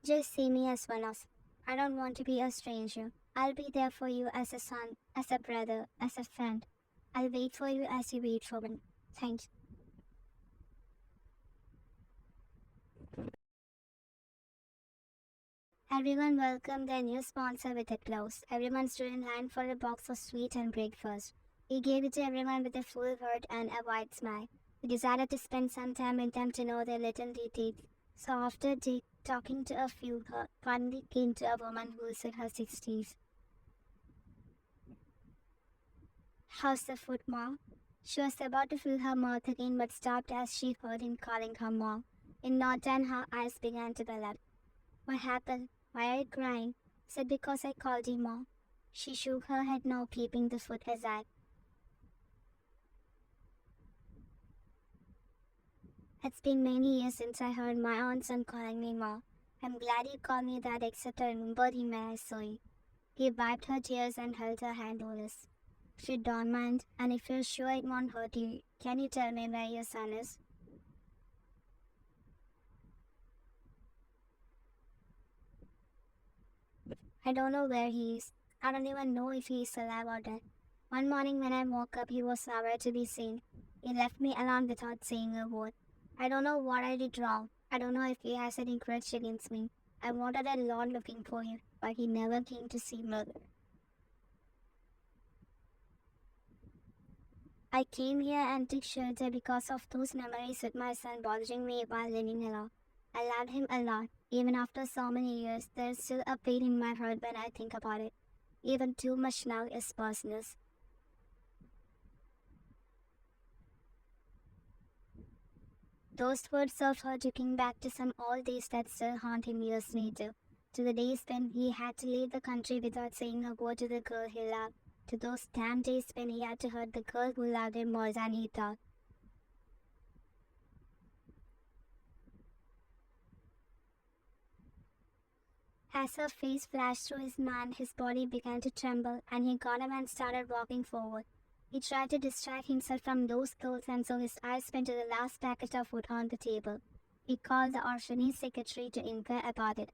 Just see me as one of. I don't want to be a stranger. I'll be there for you as a son, as a brother, as a friend. I'll wait for you as you wait for me. Thanks. Everyone welcomed their new sponsor with applause. Everyone stood in line for a box of sweet and breakfast. He gave it to everyone with a full heart and a wide smile. He decided to spend some time with them to know their little details. So after talking to a few, he finally came to a woman who was in her 60s. How's the food, Mom? She was about to fill her mouth again but stopped as she heard him calling her mom. In no time her eyes began to well up. What happened? Why are you crying? Said because I called you Mom. She shook her head now keeping the food aside. It's been many years since I heard my own son calling me Mom. I'm glad you called me that except I remembered him when I saw you. He wiped her tears and held her hand over his. If you don't mind, and if you're sure it won't hurt you, can you tell me where your son is? I don't know where he is. I don't even know if he is alive or dead. One morning when I woke up, he was nowhere to be seen. He left me alone without saying a word. I don't know what I did wrong. I don't know if he has any grudge against me. I wanted a lot looking for him, but he never came to see me. I came here and took shelter because of those memories with my son bothering me while living alone. I loved him a lot. Even after so many years, there's still a pain in my heart when I think about it. Even too much now is personal. Those words of her took back to some old days that still haunt him years later. To the days when he had to leave the country without saying a word to the girl he loved. To those damn days when he had to hurt the girl who loved him more than he thought. As her face flashed through his mind, his body began to tremble, and he got up and started walking forward. He tried to distract himself from those girls, and so his eyes went to the last packet of food on the table. He called the orphanage secretary to inquire about it.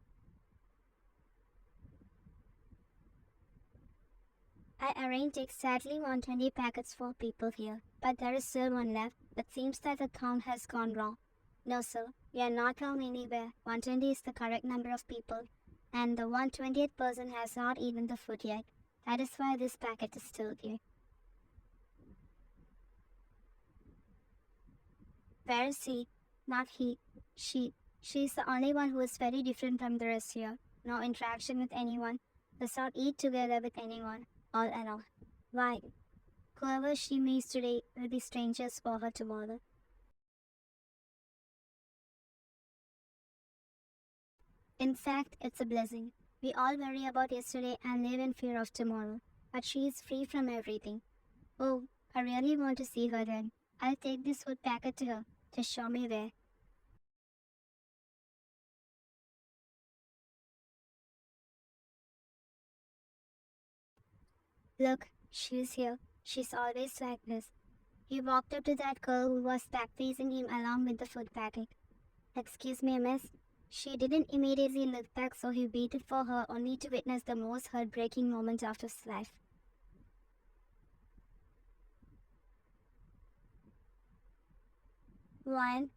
I arranged exactly 120 packets for people here, but there is still one left. It seems that the count has gone wrong. No, sir, you are not wrong anywhere. 120 is the correct number of people, and the 120th person has not eaten the food yet. That is why this packet is still here. Where is he? Not he. She. She is the only one who is very different from the rest here. No interaction with anyone. Does not eat together with anyone. All alone. Why? Whoever she meets today will be strangers for her tomorrow. In fact, it's a blessing. We all worry about yesterday and live in fear of tomorrow. But she is free from everything. Oh, I really want to see her then. I'll take this food packet to her. Just show me where. Look, she's here. She's always like this. He walked up to that girl who was back facing him along with the food packet. Excuse me, miss. She didn't immediately look back, so he waited for her only to witness the most heartbreaking moment of his life. One,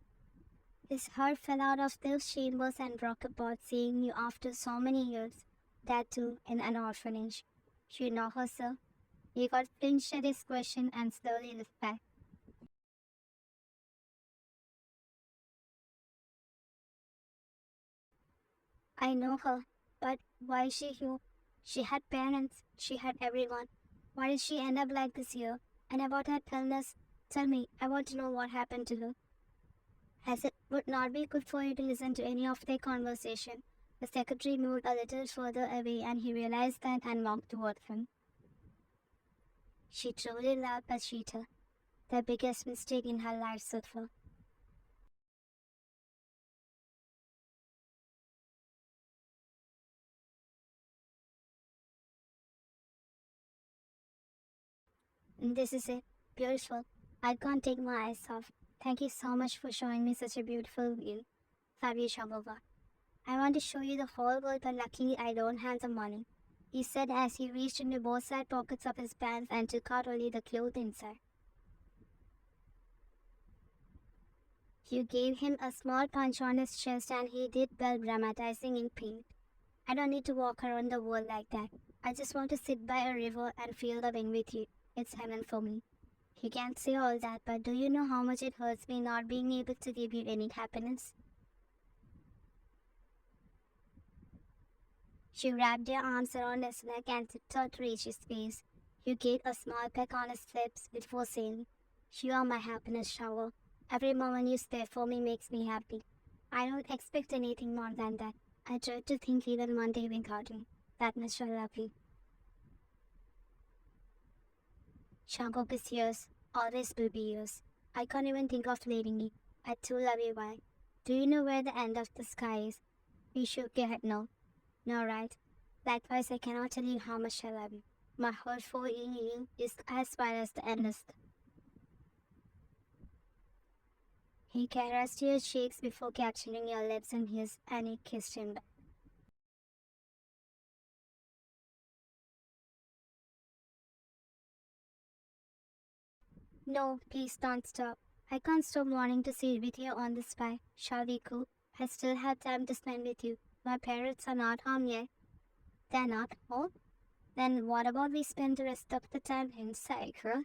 his heart fell out of those chambers and broke apart seeing you after so many years. That too in an orphanage. You know her, sir? He got flinched at his question and slowly looked back. I know her, but why is she here? She had parents, she had everyone. Why did she end up like this here? And about her illness, tell me, I want to know what happened to her. As it would not be good for you to listen to any of their conversation. The secretary moved a little further away and he realized that and walked toward him. She truly loved Pachita, the biggest mistake in her life so far. This is it. Beautiful. I can't take my eyes off. Thank you so much for showing me such a beautiful view. Fabi Shabova. I want to show you the whole world, but luckily I don't have the money, he said as he reached into both side pockets of his pants and took out only the clothes inside. You gave him a small punch on his chest and he did well, dramatizing in pain. I don't need to walk around the world like that. I just want to sit by a river and feel the wind with you. It's heaven for me. You can say all that, but do you know how much it hurts me not being able to give you any happiness? She wrapped her arms around his neck and tiptoed to reach his face. You gave a small peck on his lips before saying, "You are my happiness shower. Every moment you spare for me makes me happy. I don't expect anything more than that. I dread to think even one day without you. That much I love you." Jungkook is yours. Always will be yours. I can't even think of leaving you. I too love you, why? Do you know where the end of the sky is? You shook your head no. No, right? Likewise, I cannot tell you how much I love you. My heart for you is as wide as the endless. He caressed your cheeks before capturing your lips in his and he kissed him back. No, please don't stop. I can't stop wanting to sit with you on the sky. Shall we go? I still have time to spend with you. My parents are not home yet. They're not home? Then what about we spend the rest of the time inside, huh?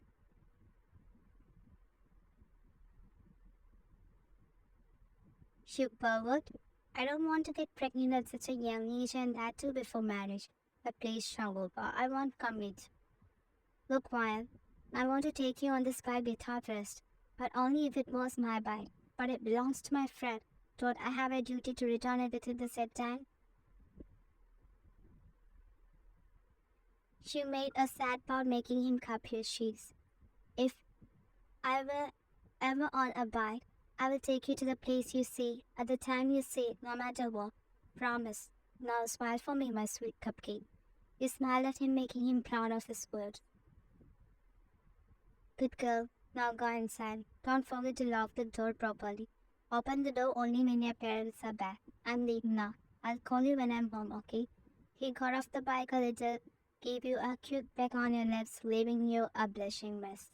You pervert. I don't want to get pregnant at such a young age and that too before marriage. But please, Shangulpa, I won't commit. Look, while I want to take you on this bike without rest, but only if it was my bike. But it belongs to my friend. Don't I have a duty to return it within the set time? She made a sad bow, making him cup his cheeks. If I were ever on a bike, I will take you to the place you see, at the time you say it, no matter what. Promise. Now smile for me, my sweet cupcake. You smiled at him, making him proud of his words. Good girl. Now go inside. Don't forget to lock the door properly. Open the door only when your parents are back. I'm leaving now. I'll call you when I'm home, okay? He got off the bike a little, gave you a cute peck on your lips, leaving you a blushing mess.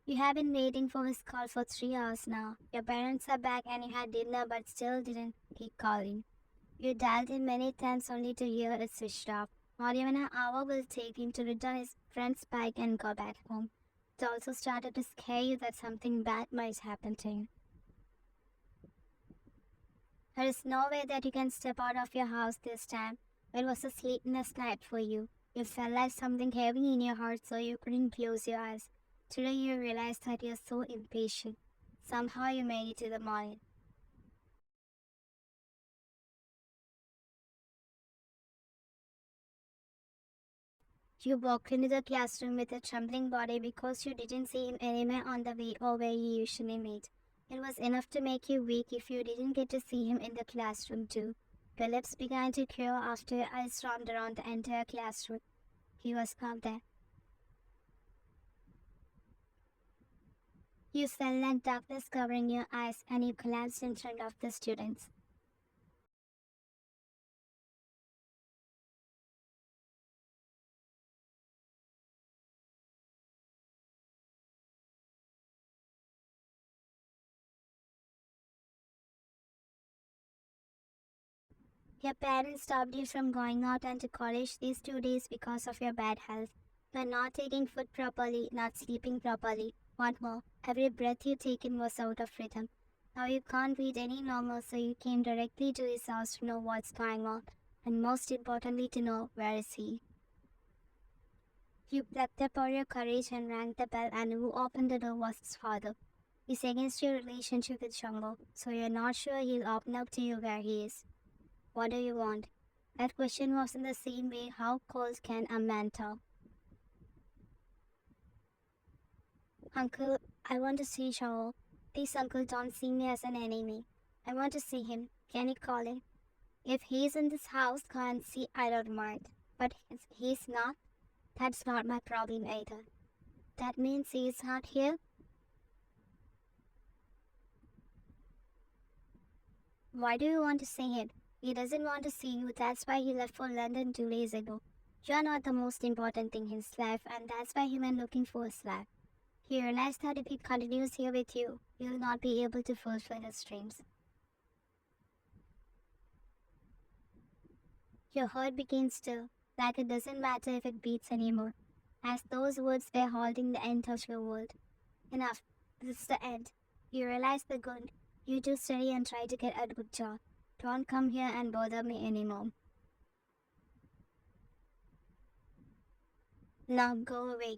You have been waiting for his call for 3 hours now. Your parents are back and you had dinner but still didn't keep calling. You dialed in many times only to hear it switched off. Not even an hour will take him to return his friend's bike and go back home. It also started to scare you that something bad might happen to him. There is no way that you can step out of your house this time. It was a sleepless night for you. You felt like something heavy in your heart so you couldn't close your eyes. Today you realized that you're so impatient. Somehow you made it to the morning. You walked into the classroom with a trembling body because you didn't see him anywhere on the way or where you usually meet. It was enough to make you weak if you didn't get to see him in the classroom too. Your lips began to curl after your eyes swarmed around the entire classroom. He was not there. You felt like darkness covering your eyes and you collapsed in front of the students. Your parents stopped you from going out and to college these 2 days because of your bad health. You're not taking food properly, not sleeping properly. What more, every breath you take in was out of rhythm. Now you can't breathe any normal, so you came directly to his house to know what's going on, and most importantly to know where is he. You plucked up all your courage and rang the bell, and who opened the door was his father. He's against your relationship with Shango, so you're not sure he'll open up to you where he is. What do you want? That question was in the same way how cold can a man talk. Uncle, I want to see Shao. Please, uncle, don't see me as an enemy. I want to see him. Can you call him? If he's in this house, can't see, I don't mind. But if he's not, that's not my problem either. That means he is not here? Why do you want to say it? He doesn't want to see you, that's why he left for London 2 days ago. You are not the most important thing in his life, and that's why he went looking for his life. He realized that if he continues here with you, he will not be able to fulfill his dreams. Your heart became still, like it doesn't matter if it beats anymore, as those words were halting the end of your world. Enough. This is the end. You realize the good. You do study and try to get a good job. Don't come here and bother me anymore. Now go away.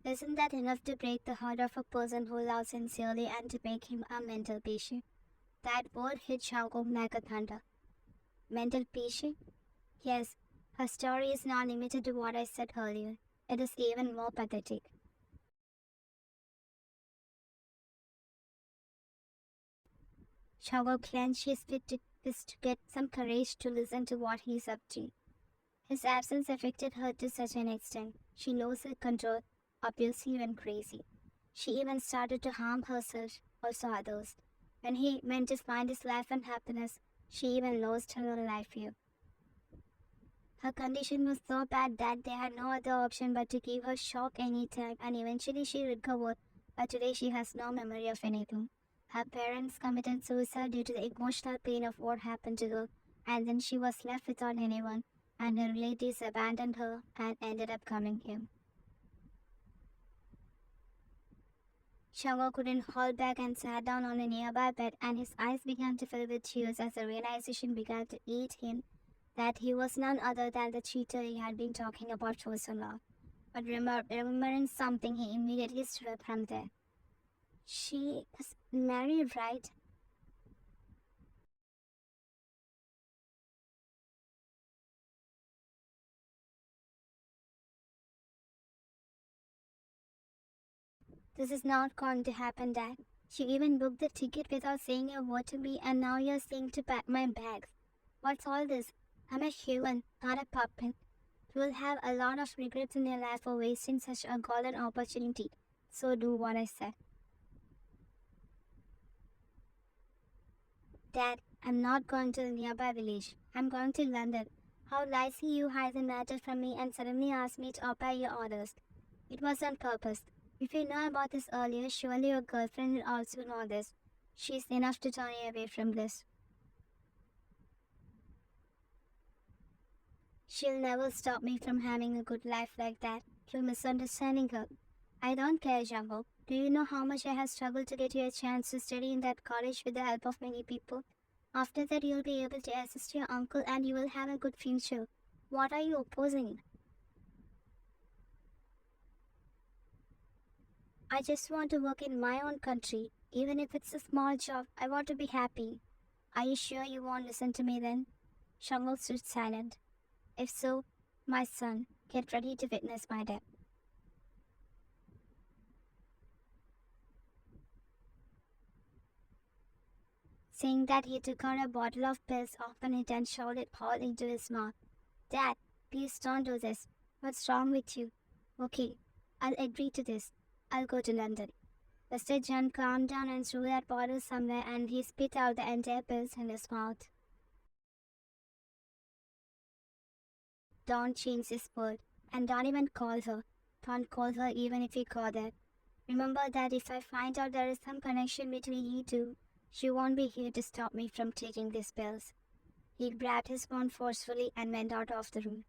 Isn't that enough to break the heart of a person who loves sincerely and to make him a mental patient? That word hit Shangong like a thunder. Mental patient? Yes, her story is not limited to what I said earlier. It is even more pathetic. Shangong clenched his fist to get some courage to listen to what he's up to. His absence affected her to such an extent. She lost her control, abusive and crazy. She even started to harm herself, also others. When he went to find his life and happiness, she even lost her own life here. Her condition was so bad that they had no other option but to give her shock any time, and eventually she recovered, but today she has no memory of anything. Her parents committed suicide due to the emotional pain of what happened to her, and then she was left without anyone, and her relatives abandoned her and ended up coming here. Shango couldn't hold back and sat down on a nearby bed, and his eyes began to fill with tears as the realization began to eat him that he was none other than the cheater he had been talking about for so long. But remembering something, he immediately stood up from there. She is married, right? This is not going to happen, Dad. She even booked the ticket without saying a word to me, and now you're saying to pack my bags. What's all this? I'm a human, not a puppet. You will have a lot of regrets in your life for wasting such a golden opportunity. So do what I said. Dad, I'm not going to the nearby village. I'm going to London. How nicely you hide the matter from me and suddenly ask me to obey your orders. It was on purpose. If you know about this earlier, surely your girlfriend will also know this. She's enough to turn you away from this. She'll never stop me from having a good life like that. You're misunderstanding her. I don't care, Jumbo. Do you know how much I have struggled to get you a chance to study in that college with the help of many people? After that, you'll be able to assist your uncle and you will have a good future. What are you opposing? I just want to work in my own country. Even if it's a small job, I want to be happy. Are you sure you won't listen to me then? Shango stood silent. If so, my son, get ready to witness my death. Saying that, he took out a bottle of pills, opened it and shoved it all into his mouth. Dad, please don't do this. What's wrong with you? Okay, I'll agree to this. I'll go to London. Mr. John calmed down and threw that bottle somewhere, and he spit out the entire pills in his mouth. Don't change this word. And don't even call her. Don't call her even if you call her. Remember that if I find out there is some connection between you two, she won't be here to stop me from taking these pills. He grabbed his phone forcefully and went out of the room.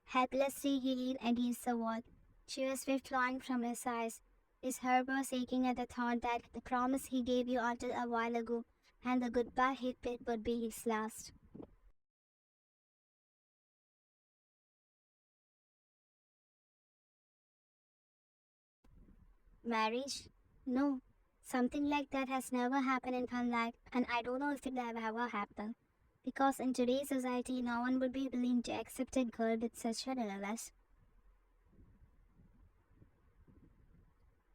Helplessly, he leaned against the wall. Tears were flowing from his eyes. His heart was aching at the thought that the promise he gave you until a while ago and the goodbye he bid would be his last. Marriage? No. Something like that has never happened in her life, and I don't know if it will ever happen. Because in today's society, no one would be willing to accept a girl with such an illness.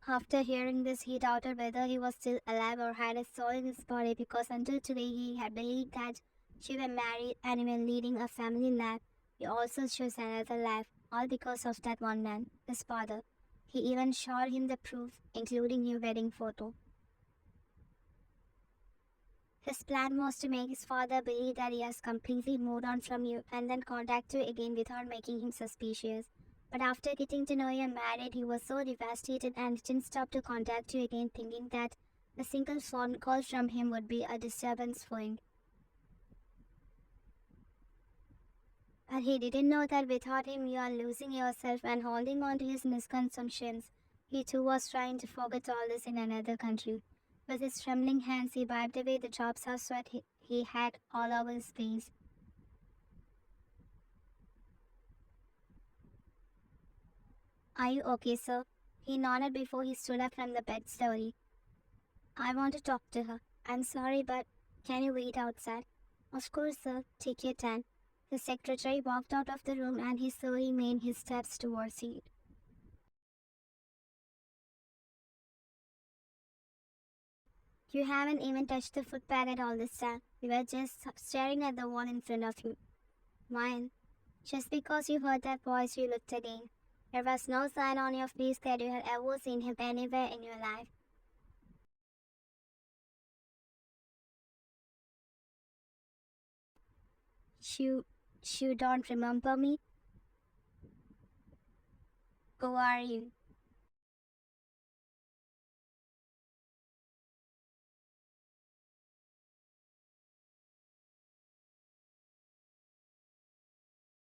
After hearing this, he doubted whether he was still alive or had a soul in his body because until today he had believed that she were married and even leading a family life. He also chose another life, all because of that one man, his father. He even showed him the proof, including your wedding photo. His plan was to make his father believe that he has completely moved on from you and then contact you again without making him suspicious. But after getting to know you married, he was so devastated and didn't stop to contact you again, thinking that a single phone call from him would be a disturbance for him. But he didn't know that without him you are losing yourself and holding on to his misconceptions. He too was trying to forget all this in another country. With his trembling hands, he wiped away the drops of sweat he had all over his face. Are you okay, sir? He nodded before he stood up from the bed slowly. I want to talk to her. I'm sorry, but can you wait outside? Of course, sir. Take your time. The secretary walked out of the room and he slowly made his steps towards it. You haven't even touched the footpad at all this time. You were just staring at the wall in front of you. Mine. Just because you heard that voice, you looked again. There was no sign on your face that you had ever seen him anywhere in your life. You, you don't remember me? Who are you?